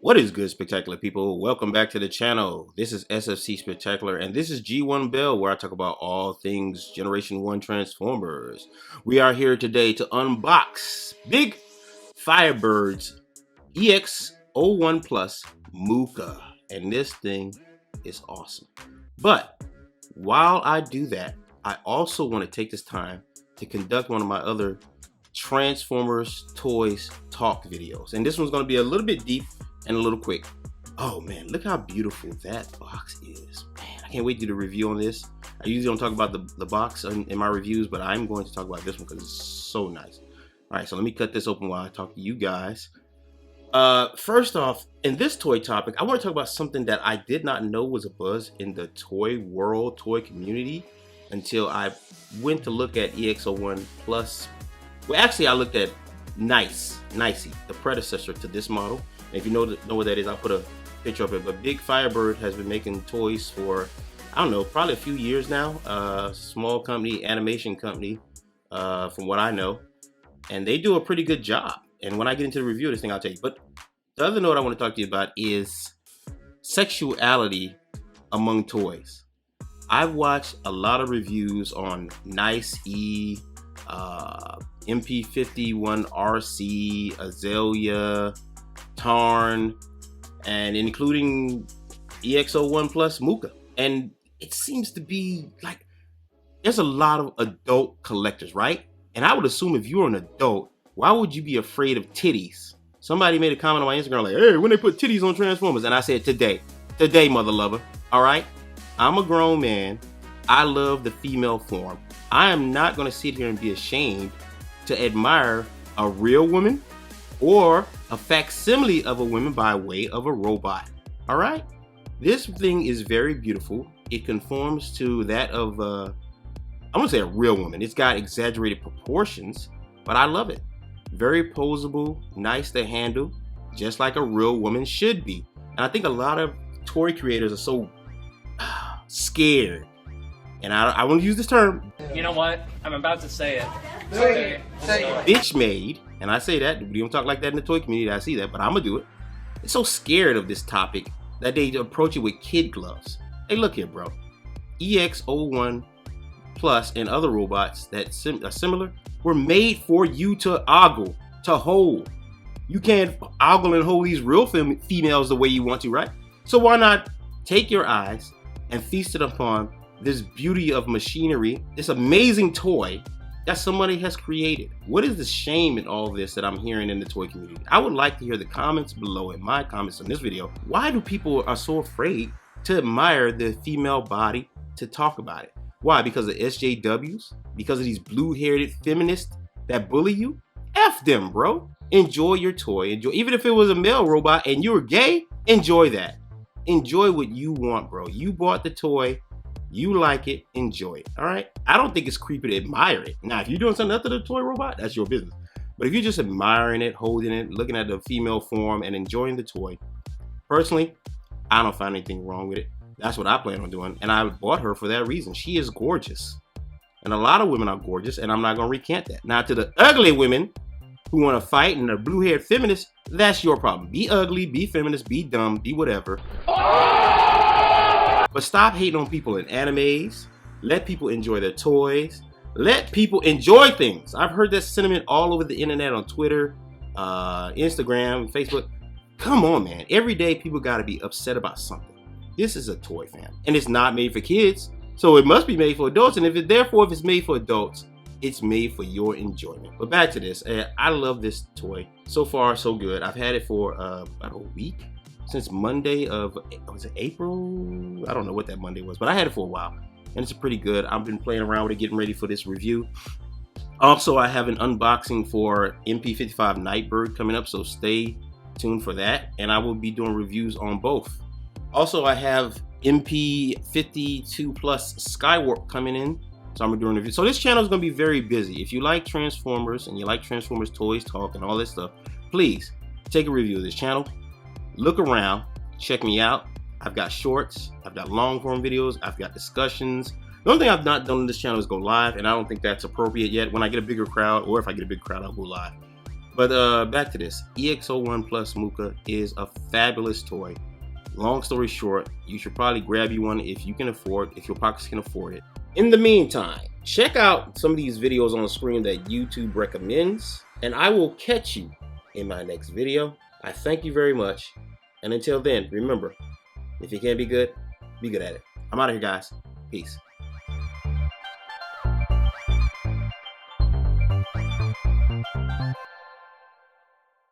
What is good, spectacular people? Welcome back to the channel. This is SFC Spectacular, and this is G1 Bell, where I talk about all things Generation 1 Transformers. We are here today to unbox Big Firebird's EX01 Plus Mooka, and this thing is awesome. But while I do that, I also want to take this time to conduct one of my other Transformers Toys Talk videos, and this one's going to be a little bit deep and a little quick. Oh man, look how beautiful that box is. Man, I can't wait to do the review on this. I usually don't talk about the box in my reviews, but I'm going to talk about this one because it's so nice. All right, so let me cut this open while I talk to you guys. First off, in this toy topic, I want to talk about something that I did not know was a buzz in the toy world, toy community, until I went to look at EX01 Plus. Well, actually, I looked at nicee, the predecessor to this model. If you know what that is, I'll put a picture of it. But Big Firebird has been making toys for, I don't know, probably a few years now. Small company, animation company, from what I know. And they do a pretty good job. And when I get into the review of this thing, I'll tell you. But the other note I want to talk to you about is sexuality among toys. I've watched a lot of reviews on nicee, MP51RC, Azalea, Tarn, and including EX01 Plus Mooka. And it seems to be like there's a lot of adult collectors, right? And I would assume if you're an adult, why would you be afraid of titties? Somebody made a comment on my Instagram like, hey, when they put titties on Transformers? And I said, today, mother lover. All right? I'm a grown man. I love the female form. I am not going to sit here and be ashamed to admire a real woman or a facsimile of a woman by way of a robot. All right? This thing is very beautiful. It conforms to that of, I want to say a real woman. It's got exaggerated proportions, but I love it. Very posable, nice to handle, just like a real woman should be. And I think a lot of toy creators are so scared. And I want to use this term. You know what? I'm about to say it. Say it. Bitch made. And I say that. We don't talk like that in the toy community. I see that, but I'm going to do it. They're so scared of this topic that they approach it with kid gloves. Hey, look here, bro. EX01 Plus and other robots that are similar were made for you to ogle, to hold. You can't ogle and hold these real females the way you want to, right? So why not take your eyes and feast it upon this beauty of machinery, this amazing toy that somebody has created? What is the shame in all this that I'm hearing in the toy community? I would like to hear the comments below in my comments on this video. Why do people are so afraid to admire the female body, to talk about it? Why? Because of SJWs? Because of these blue-haired feminists that bully you? F them, bro. Enjoy your toy. Enjoy. Even if it was a male robot and you were gay, enjoy that. Enjoy what you want, bro. You bought the toy. You like it, enjoy it, all right? I don't think it's creepy to admire it. Now, if you're doing something other than a toy robot, that's your business. But if you're just admiring it, holding it, looking at the female form and enjoying the toy, personally, I don't find anything wrong with it. That's what I plan on doing, and I bought her for that reason. She is gorgeous. And a lot of women are gorgeous, and I'm not gonna recant that. Now, to the ugly women who wanna fight and are blue-haired feminists, that's your problem. Be ugly, be feminist, be dumb, be whatever. But stop hating on people in animes. Let people enjoy their toys. Let people enjoy things. I've heard that sentiment all over the internet, on Twitter, Instagram, Facebook. Come on, man. Every day people gotta be upset about something. This is a toy, fam. And it's not made for kids. So it must be made for adults. And if it's made for adults, it's made for your enjoyment. But back to this. I love this toy. So far, so good. I've had it for about a week. Since Monday of, was it April? I don't know what that Monday was, but I had it for a while. And it's pretty good. I've been playing around with it, getting ready for this review. Also, I have an unboxing for MP55 Nightbird coming up, so stay tuned for that. And I will be doing reviews on both. Also, I have MP52 Plus Skywarp coming in, so I'm gonna do a review. So this channel is gonna be very busy. If you like Transformers and you like Transformers Toys Talk and all this stuff, please take a review of this channel. Look around, check me out. I've got shorts, I've got long form videos, I've got discussions. The only thing I've not done on this channel is go live, and I don't think that's appropriate yet. When I get a bigger crowd, or if I get a big crowd, I'll go live. But back to this. EX01 Plus Mooka is a fabulous toy. Long story short, you should probably grab you one if you can afford, if your pockets can afford it. In the meantime, check out some of these videos on the screen that YouTube recommends, and I will catch you in my next video. I thank you very much, and until then, remember, if you can't be good at it. I'm out of here, guys. Peace.